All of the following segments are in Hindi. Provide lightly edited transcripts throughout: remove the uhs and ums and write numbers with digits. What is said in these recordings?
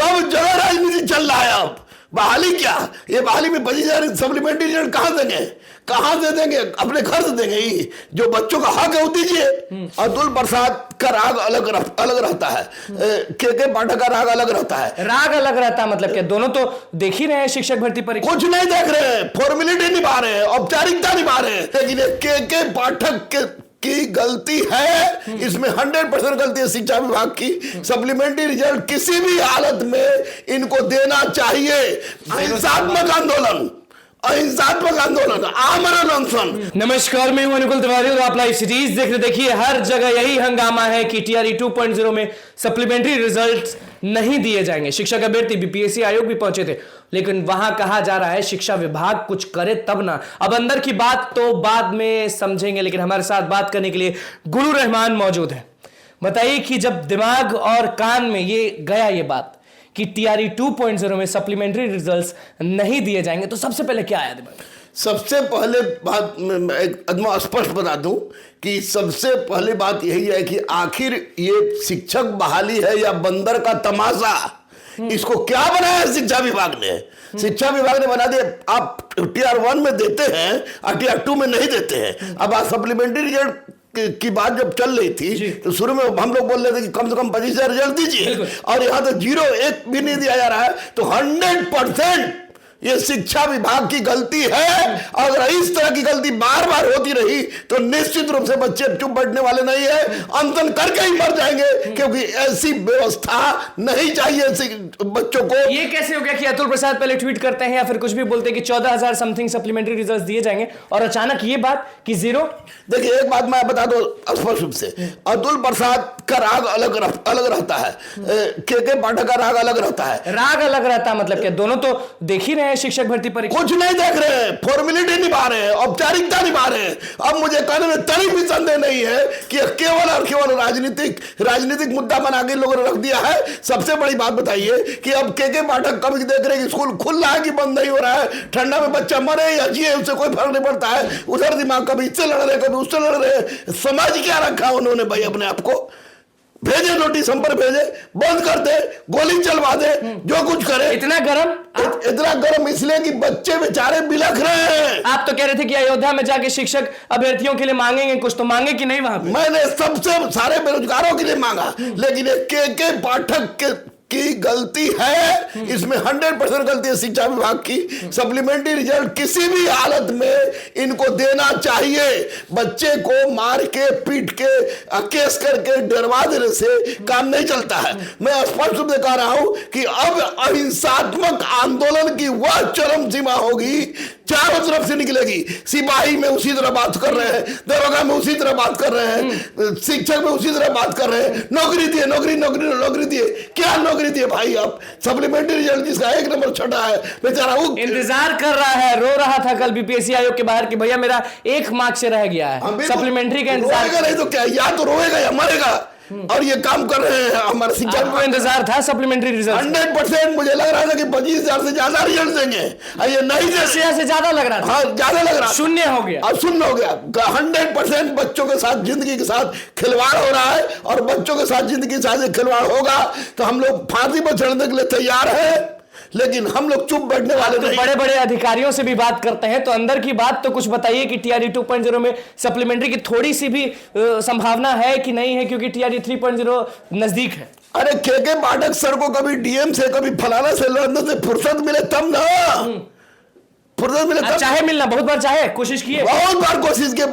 सब जगह राजनीति चल रहा है। अब बहाली क्या, ये बहाली में 25,000 सप्लीमेंट्री रिजल्ट कहां देंगे, कहां से देंगे, अपने घर से देंगे। ही जो बच्चों का हक है वो दीजिए। अतुल प्रसाद का राग अलग रहता है, के पाठक का राग अलग रहता है। राग अलग रहता है मतलब क्या? दोनों तो देख ही रहे हैं शिक्षक भर्ती परीक्षा। कुछ नहीं देख रहे हैं, फॉर्मेलिटी निभा रहे हैं, औपचारिकता निभा रहे हैं। लेकिन के पाठक की गलती है, इसमें 100% गलती है शिक्षा विभाग की। सप्लीमेंट्री रिजल्ट किसी भी हालत में इनको देना चाहिए। अहिंसात्मक आंदोलन, अहिंसात्मक आंदोलन, आमरण अनशन। नमस्कार, मैं हूं अनुकुल तिवारी और आप लाइव सीरीज देख रहे। देखिए, हर जगह यही हंगामा है कि टीआरई 2.0 में सप्लीमेंट्री रिजल्ट्स नहीं दिए जाएंगे। शिक्षक अभ्यर्थी बीपीएससी आयोग भी पहुंचे थे, लेकिन वहां कहा जा रहा है शिक्षा विभाग कुछ करे तब ना। अब अंदर की बात तो बाद में समझेंगे, लेकिन हमारे साथ बात करने के लिए गुरु रहमान मौजूद है। बताइए कि जब दिमाग और कान में ये गया ये बात कि टीआरई 2.0 में सप्लीमेंट्री रिजल्ट्स नहीं दिए जाएंगे, तो सबसे पहले क्या आया दिमाग? सबसे पहले बात मैं स्पष्ट बता दूं कि सबसे पहली बात यही है कि आखिर ये शिक्षक बहाली है या बंदर का तमाशा, इसको क्या बनाया शिक्षा विभाग ने? शिक्षा विभाग ने बना दिया आप टीआर 1 में देते हैं और टीआर 2 में नहीं देते हैं। अब आज सप्लीमेंट्री रिजल्ट की बात जब चल रही थी तो शुरू में हम लोग बोल रहे थे कि कम से कम 25,000 रिजल्ट दीजिए, और यहां तो 0 1 भी नहीं दिया जा रहा है। तो 100% ये शिक्षा विभाग की गलती है। अगर इस तरह की गलती बार बार होती रही तो निश्चित रूप से बच्चे चुप बैठने वाले नहीं है, अनशन करके ही मर जाएंगे, क्योंकि ऐसी व्यवस्था नहीं चाहिए बच्चों को। ये कैसे हो गया कि अतुल प्रसाद पहले ट्वीट करते हैं या फिर कुछ भी बोलते हैं कि 14,000 समथिंग सप्लीमेंट्री रिजल्ट दिए जाएंगे, और अचानक ये बात कि 0? देखिए, एक बात मैं बता दूं स्पष्ट रूप से, अतुल प्रसाद का राग अलग रहता है, के पाठक का राग अलग रहता है। राग अलग रहता है मतलब क्या? दोनों तो देख ही रहे हैं शिक्षक भर्ती परीक्षा। कुछ नहीं देख रहे हैं, फॉर्मेलिटी निभा रहे हैं, औपचारिकता निभा रहे हैं। अब मुझे कहने में तनी भी संदेह नहीं है कि केवल और केवल राजनीतिक मुद्दा बना के लोगों ने रख दिया है। सबसे बड़ी बात बताइए कि अब के पाठक कभी देख रहे हैं कि स्कूल खुल रहा है कि बंद नहीं हो रहा है, ठंडा में बच्चा मरे या जिए उससे कोई फर्क नहीं पड़ता है। उधर दिमाग कभी इससे लड़ रहे कभी उससे लड़ रहे। समझ क्या रखा उन्होंने भाई अपने आप को? भेजे नोटिस, हम पर भेजे, बंद कर दे, गोली चलवा दे, जो कुछ करे। इतना गरम इसलिए कि बच्चे बेचारे बिलख रहे हैं। आप तो कह रहे थे कि अयोध्या में जाके शिक्षक अभ्यर्थियों के लिए मांगेंगे, कुछ तो मांगे कि नहीं वहां पे? मैंने सबसे सारे बेरोजगारों के लिए मांगा, लेकिन के पाठक की गलती है, इसमें 100% गलती है शिक्षा विभाग की। सप्लीमेंट्री रिजल्ट किसी भी हालत में इनको देना चाहिए। बच्चे को मार के पीट के केस करके डरवा देने से काम नहीं चलता है। मैं स्पष्ट रूप से कह रहा हूं कि अब अहिंसात्मक आंदोलन की वह चरम सीमा होगी, चारों तरफ से निकलेगी। सिपाही में उसी तरह बात कर रहे हैं, दरोगा में उसी तरह बात कर रहे हैं, शिक्षक में उसी तरह बात कर रहे हैं, नौकरी दिए, नौकरी दिए। क्या नौकरी दिए भाई? अब सप्लीमेंट्री रिजल्ट जिसका 1 नंबर छटा है बेचारा वो इंतजार कर रहा है, रो रहा था कल बीपीएससी आयोग के बाहर कि भैया मेरा 1 मार्क्स से रह गया है। सप्लीमेंट्री का इंतजार नहीं तो क्या, या तो रोएगा या मरेगा। और ये काम कर रहे हैं हमारे शिक्षा को इंतजार था सप्लीमेंट्री रिजल्ट। 100% मुझे लग रहा था कि 25,000 से ज्यादा रिजल्ट देंगे, ये नहीं से ज्यादा लग रहा था। हाँ, ज्यादा लग रहा, शून्य हो गया। अब शून्य हो गया। 100% बच्चों के साथ, जिंदगी के साथ खिलवाड़ हो रहा है, और बच्चों के साथ जिंदगी के साथ खिलवाड़ होगा तो हम लोग फांसी पर चढ़ने के लिए तैयार है, लेकिन हम लोग चुप बैठने वाले नहीं। बड़े बड़े अधिकारियों से भी बात करते हैं, तो अंदर की बात तो कुछ बताइए कि टीआरई 2.0 में सप्लीमेंट्री की थोड़ी सी भी संभावना है कि नहीं है, क्योंकि टीआरई 3.0 नजदीक है। अरे के पाठक सर को कभी डीएम से कभी फलाना से लड़ने से फुर्सत मिले तब ना, फुर्सत मिले तब। चाहे मिलना, बहुत बार चाहे, कोशिश किए, बहुत बार कोशिश किए,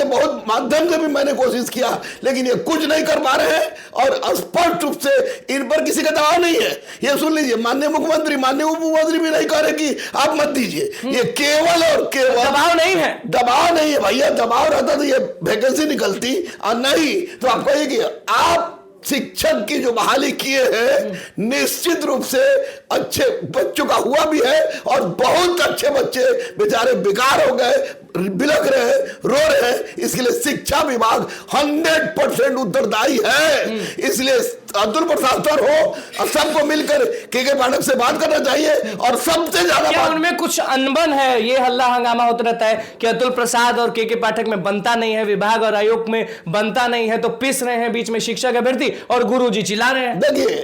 बहुत माध्यम से भी मैंने कोशिश किया, लेकिन ये कुछ नहीं कर पा रहे हैं। और स्पष्ट रूप से इन पर किसी का दबाव नहीं है। ये सुन लीजिए, माननीय मुख्यमंत्री, माननीय उप मुख्यमंत्री भी नहीं कह रहे कि आप मत दीजिए। ये केवल और केवल दबाव नहीं है, दबाव नहीं है भैया। दबाव रहता तो ये वैकेंसी निकलती, और नहीं तो आप कहिए कि आप शिक्षक की जो बहाली किए हैं, निश्चित रूप से अच्छे बच्चों का हुआ भी है, और बहुत अच्छे बच्चे बेचारे बेकार हो गए, बिलख रहे हैं, रो रहे हैं। इसके लिए शिक्षा विभाग 100% उत्तरदायी है। इसलिए अतुल प्रसाद सर हो और सबको मिलकर के पाठक से बात करना चाहिए, और सबसे ज्यादा क्या उनमें कुछ अनबन है? ये हल्ला हंगामा होता रहता है कि अतुल प्रसाद और के पाठक में बनता नहीं है, विभाग और आयोग में बनता नहीं है, तो पिस रहे हैं बीच में शिक्षक अभ्यर्थी और गुरुजी चिल्ला रहे हैं। देखिए,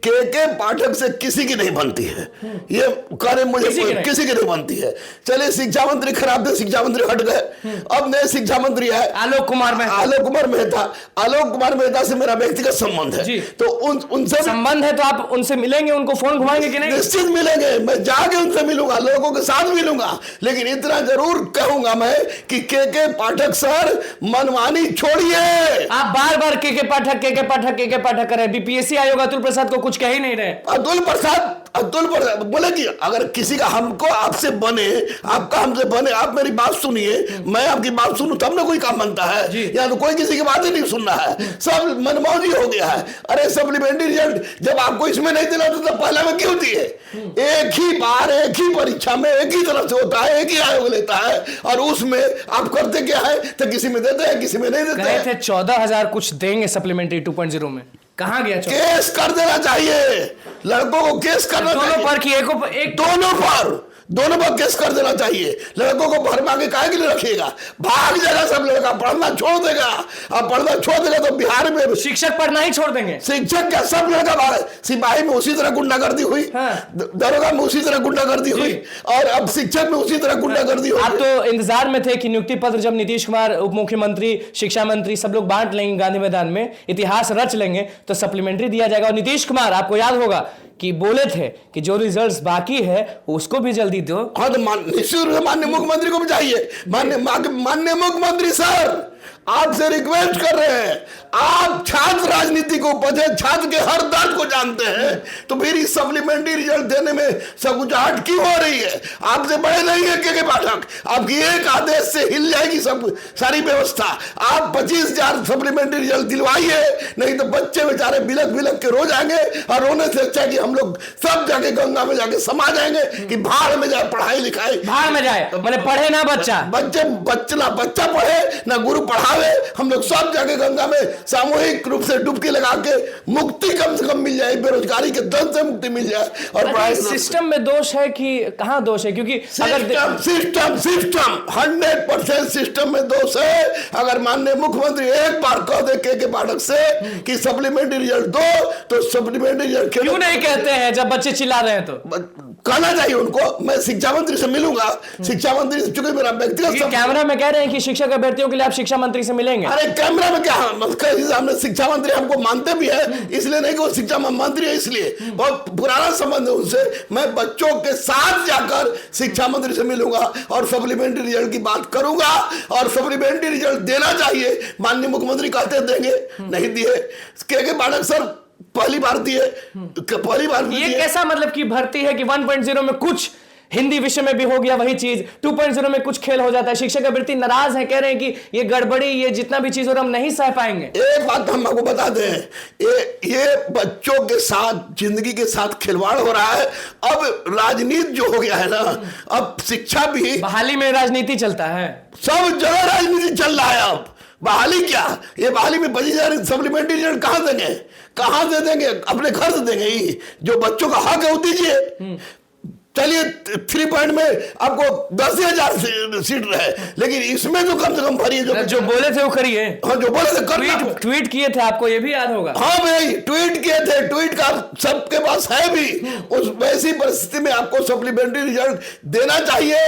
के पाठक से किसी की नहीं बनती है, ये कार्य मुझे किसी की नहीं बनती है। चलिए शिक्षा मंत्री खराब थे, शिक्षा मंत्री हट गए, अब नए शिक्षा मंत्री है आलोक कुमार मेहता। आलोक कुमार मेहता से मेरा व्यक्तिगत संबंध है, तो उनसे संबंध है तो आप उनसे मिलेंगे, उनको फोन घुमाएंगे कि नहीं? निश्चित मिलेंगे, मैं जाके उनसे मिलूंगा, लोगों के साथ मिलूंगा, लेकिन इतना जरूर कहूंगा मैं कि के पाठक सर मनमानी छोड़िए। आप बार बार के पाठक कर रहे हैं, बीपीएससी आयोग अतुल प्रसाद को कुछ कह ही नहीं रहे। अतुल प्रसाद बोले कि अगर किसी का हमको आपसे बने, आपका हमसे बने, आप मेरी बात सुनिए, मैं आपकी बात सुनूं तब ना कोई काम बनता है, या तो कोई किसी की बात ही नहीं सुन रहा है, सब मनमौजी हो गया है। अरे सप्लीमेंट्री रिजल्ट जब आपको इसमें नहीं देना तो पहले में क्यों दिए? एक ही बार एक ही परीक्षा में एक ही तरह से होता है, एक ही आयोग लेता है, और उसमें आप करते क्या है, तो किसी में देते हैं किसी में नहीं देते हैं। थे 14,000 कुछ देंगे सप्लीमेंट्री 2.0 में, कहां गया? केस कर देना चाहिए, लड़कों को केस करना चाहिए, दोनों पर कि एक दोनों पर केस कर देना चाहिए। लड़कों को भर मांगे काहे के लिए रखिएगा? भाग जाएगा सब लड़का, पढ़ना छोड़ देगा। अब पढ़ना छोड़ देगा तो बिहार में शिक्षक पढ़ना ही छोड़ देंगे। शिक्षक क्या, सब लड़का भाग। सिपाही में उसी तरह गुंडागर्दी हुई, दरोगा में उसी तरह गुंडागर्दी हुई, और अब शिक्षक में उसी तरह गुंडागर्दी हुई। आप तो इंतजार में थे कि नियुक्ति पत्र जब नीतीश कुमार उप मुख्यमंत्री, शिक्षा मंत्री सब लोग बांट लेंगे गांधी मैदान में, इतिहास रच लेंगे, तो सप्लीमेंट्री दिया जाएगा। और नीतीश कुमार आपको याद होगा कि बोले थे कि जो रिजल्ट्स बाकी है उसको भी जल्दी दो। हाँ, तो माननीय मुख्यमंत्री को भी चाहिए। माननीय मुख्यमंत्री सर, आपसे रिक्वेस्ट कर रहे हैं, आप छात्र राजनीति को पढ़े, छात्र के हर दर्द को जानते हैं, तो फिर इस सप्लीमेंट्री रिजल्ट देने में संकुचाहट क्यों हो रही है? आपसे बड़े नहीं है के पाठक, आपकी एक आदेश से हिल जाएगी सब सारी व्यवस्था। आप 25,000 सप्लीमेंट्री रिजल्ट दिलवाइए, नहीं तो बच्चे बेचारे बिलक के रो जाएंगे, और रोने से अच्छा कि हम लोग सब जाके गंगा में जाके समा जाएंगे, कि भाड़ में जाए पढ़ाई लिखाई, भाड़ में जाए मैंने पढ़े ना बच्चा पढ़े ना गुरु पढ़ावे, हम लोग सब जाके गंगा में सामूहिक रूप से डुबकी लगा के मुक्ति कम से कम मिल जाए, बेरोजगारी के दंड से मुक्ति मिल जाए। और पढ़ाई सिस्टम में दोष है कि कहां दोष है? क्योंकि सिस्टम 100% सिस्टम में दोष है। अगर माननीय मुख्यमंत्री एक बार कह दे के पाठक से कि सप्लीमेंट्री रिजल्ट दो, तो सप्लीमेंट्री रिजल्ट क्यों नहीं कहते हैं जब बच्चे चिल्ला रहे हैं? तो कहना चाहिए उनको। मैं शिक्षा मंत्री से मिलूंगा, शिक्षा मंत्री से, चूंकि मेरा व्यक्तिगत कैमरा में कह रहे हैं कि शिक्षक अभ्यर्थियों के लिए आप शिक्षा मंत्री से मिलेंगे। अरे कैमरा में क्या, हमने शिक्षा मंत्री हमको मानते भी है, इसलिए नहीं कि वो शिक्षा मंत्री है, इसलिए बहुत पुराना संबंध है उनसे। मैं बच्चों के साथ जाकर शिक्षा मंत्री से मिलूंगा और सप्लीमेंट्री रिजल्ट की बात करूंगा, और सप्लीमेंट्री रिजल्ट देना चाहिए। माननीय मुख्यमंत्री कहते देंगे, नहीं दिए। के पाठक सर पहली बार दिए। ये कैसा मतलब की भर्ती है कि 1.0 में कुछ हिंदी विषय में भी हो गया वही चीज, 2.0 में कुछ खेल हो जाता है। शिक्षक अभ्यर्थी नाराज है, कह रहे हैं कि ये गड़बड़ी, ये जितना भी चीज हो रहा हम नहीं सह पाएंगे। एक बात हम आपको बता दें, ये बच्चों के साथ, जिंदगी के साथ खिलवाड़ हो रहा है। अब राजनीति जो हो गया है ना, अब शिक्षा भी, बहाली में राजनीति चलता है, सब जगह राजनीति चल रहा है। अब बहाली क्या, ये बहाली में 25,000 सप्लीमेंट्री रिजल्ट कहां देंगे, कहां दे देंगे? अपने घर से देंगे ही, जो बच्चों का हक है वो दीजिए। चलिए 3 पॉइंट में आपको 10,000 सीट रहे, लेकिन इसमें तो कम से कम भरिए। जो बोले थे वो करिए। हाँ, जो बोले थे ट्वीट किए थे, आपको ये भी याद होगा। हाँ भाई, ट्वीट किए थे, ट्वीट का सबके पास है भी। उस वैसी परिस्थिति में आपको सप्लीमेंट्री रिजल्ट देना चाहिए।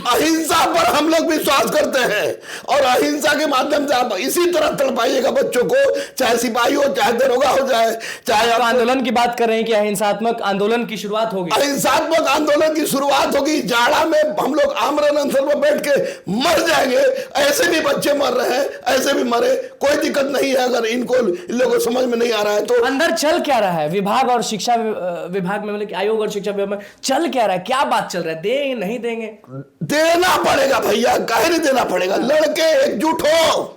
अहिंसा पर हम लोग विश्वास करते हैं, और अहिंसा के माध्यम से आप इसी तरह तड़पाइएगा बच्चों को, चाहे सिपाही हो, चाहे दरोगा हो जाए, चाहे आप आंदोलन की बात कर रहे हैं कि अहिंसात्मक आंदोलन की शुरुआत होगी। अहिंसात्मक आंदोलन की शुरुआत होगी। जाड़ा में हम लोग आमरण अनशन पर बैठ के मर जाएंगे, ऐसे भी बच्चे मर रहे हैं, ऐसे भी मरे, कोई दिक्कत नहीं है। अगर इन लोगों को समझ में नहीं आ रहा है तो अंदर चल क्या रहा है विभाग और शिक्षा विभाग में, मतलब आयोग और शिक्षा विभाग में चल क्या रहा है, क्या बात चल रहा है? देंगे नहीं देंगे? देना पड़ेगा भैया, काहे नहीं देना पड़ेगा? लड़के एकजुट हो,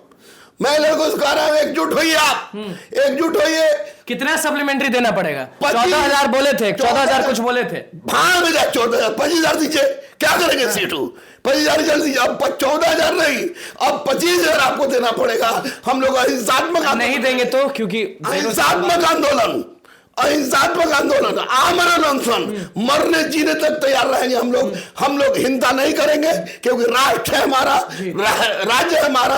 मैं लड़कों से कह रहा हूं एकजुट होइए, आप एकजुट होइए। कितना सप्लीमेंट्री देना पड़ेगा? 14,000 बोले थे, 14,000 कुछ बोले थे। भाड़ में जाए 14,000, 25,000 दीजिए, क्या करेंगे सीटू? 25,000 जल्द दीजिए। अब 14,000 नहीं, अब 25,000 आपको देना पड़ेगा। हम लोग अहिंसात्मक नहीं देंगे तो, क्योंकि अहिंसात्मक आंदोलन, अहिंसात्मक आंदोलन, आमरण अनशन, मरने जीने तक तैयार रहेंगे हम लोग हिंसा नहीं करेंगे, क्योंकि राष्ट्र है हमारा, राज्य है हमारा।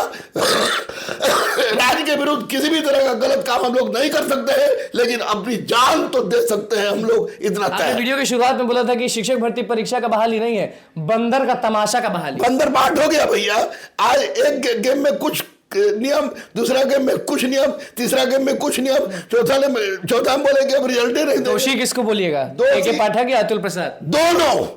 राज्य के विरुद्ध किसी भी तरह का गलत काम हम लोग नहीं कर सकते हैं, लेकिन अपनी जान तो दे सकते हैं हम लोग, इतना तय है। वीडियो की शुरुआत में बोला था कि शिक्षक भर्ती परीक्षा का बहाली नहीं है, बंदर का तमाशा का बहाली। बंदर बाट हो गया भैया। आज एक गेम में कुछ नियम, दूसरा गेम में कुछ नियम, तीसरा गेम में कुछ नियम, चौथा में बोले कि अब रिजल्ट ही नहीं देंगे। दोषी किसको बोलिएगा, के पाठक या अतुल प्रसाद? दोनों,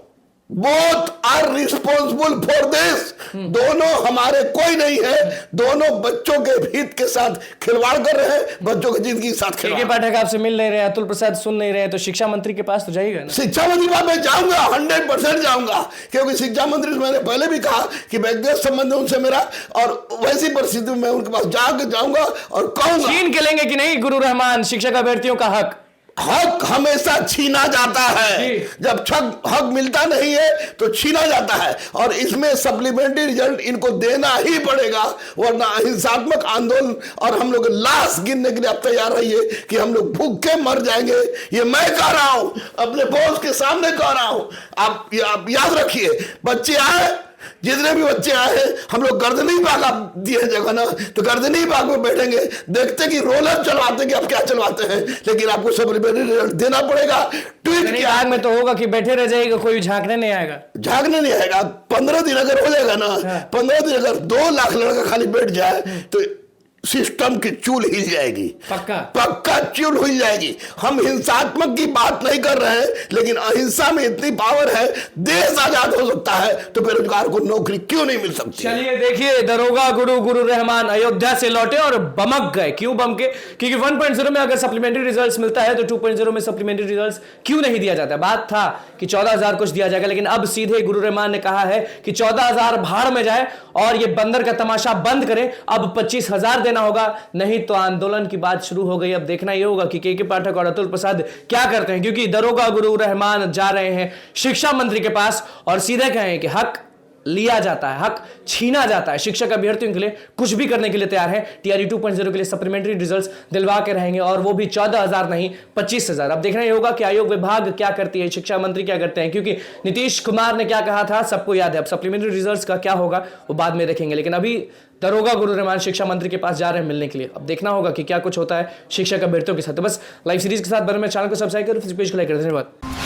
both are responsible for this. दोनों हमारे कोई नहीं है, दोनों बच्चों के हित के साथ खिलवाड़ कर रहे हैं, बच्चों की जिंदगी के साथ खिलवाड़। के पाठक आपसे मिल नहीं रहे, अतुल प्रसाद सुन नहीं रहे, तो शिक्षा मंत्री के पास तो जाइएगा ना। शिक्षा मंत्री के पास मैं जाऊंगा, 100% जाऊंगा, क्योंकि शिक्षा मंत्री से मैंने पहले भी कहा कि व्यक्तिगत संबंध है उनसे मेरा, और वैसी परिस्थिति में मैं उनके पास जाकर जाऊंगा और कहूंगा। छीन के लेंगे कि नहीं गुरु रहमान शिक्षक अभ्यर्थियों का हक? हक हमेशा छीना जाता है, जब हक मिलता नहीं है तो छीना जाता है, और इसमें सप्लीमेंट्री रिजल्ट इनको देना ही पड़ेगा, वरना अहिंसात्मक आंदोलन और हम लोग लाश गिनने के लिए आप तैयार रहिए कि हम लोग भूखे मर जाएंगे। ये मैं कह रहा हूं, अपने बॉस के सामने कह रहा हूं। आप याद रखिए, बच्चे आए, जितने भी बच्चे आए हैं, हम लोग गर्दनी बाग आप दिए जगह ना, तो गर्दनी बाग में बैठेंगे, देखते कि रोलर चलवाते कि आप क्या चलवाते हैं, लेकिन आपको सप्लीमेंट्री रिजल्ट देना पड़ेगा। ट्वीट के आग में तो होगा कि बैठे रह जाएगा, कोई झांकने नहीं आएगा। झांकने नहीं आएगा। 15 दिन अगर हो जाएगा ना, 15 दिन अगर 2 लाख लड़का खाली बैठ जाए तो सिस्टम की चूल हिल जाएगी, पक्का चूल हिल जाएगी। हम हिंसात्मक की बात नहीं कर रहे हैं, लेकिन अहिंसा में इतनी पावर है, देश आजाद हो सकता है, तो बेरोजगार को नौकरी क्यों नहीं मिल सकती? चलिए देखिए, दरोगा गुरु रहमान अयोध्या से लौटे और बमक गए। क्यों बमके? क्योंकि 1.0 में अगर सप्लीमेंट्री रिजल्ट्स मिलता है तो 2.0 में सप्लीमेंट्री रिजल्ट्स क्यों नहीं दिया जाता? बात था कि 14,000 कुछ दिया जाएगा, लेकिन अब सीधे गुरु रहमान ने कहा है कि 14,000 भाड़ में जाए और ये बंदर का तमाशा बंद करें। अब 25,000 देना होगा, नहीं तो आंदोलन की बात शुरू हो गई। अब देखना यह होगा कि के पाठक और अतुल प्रसाद क्या करते हैं, क्योंकि दरोगा गुरु रहमान जा रहे हैं शिक्षा मंत्री के पास और सीधे कहें कि हक लिया जाता है, हक छीना जाता है। शिक्षक अभ्यर्थियों के लिए कुछ भी करने के लिए तैयार है। टीआरई 2.0 के लिए सप्लीमेंट्री रिजल्ट्स दिलवा के रहेंगे, और वो भी 14,000 नहीं 25,000। अब देखना यह होगा कि आयोग विभाग क्या करती है, शिक्षा मंत्री क्या करते हैं, क्योंकि नीतीश कुमार ने क्या कहा था सबको याद है। अब सप्लीमेंट्री रिजल्ट्स का क्या होगा वो बाद में देखेंगे, लेकिन अभी दरोगा गुरु रहमान शिक्षा मंत्री के पास जा रहे हैं मिलने के लिए। अब देखना होगा कि क्या कुछ होता है शिक्षक अभ्यर्थियों के साथ। तो बस लाइव सीरीज के साथ बने में चैनल को सब्सक्राइब करो, पेज को लाइक करें। धन्यवाद।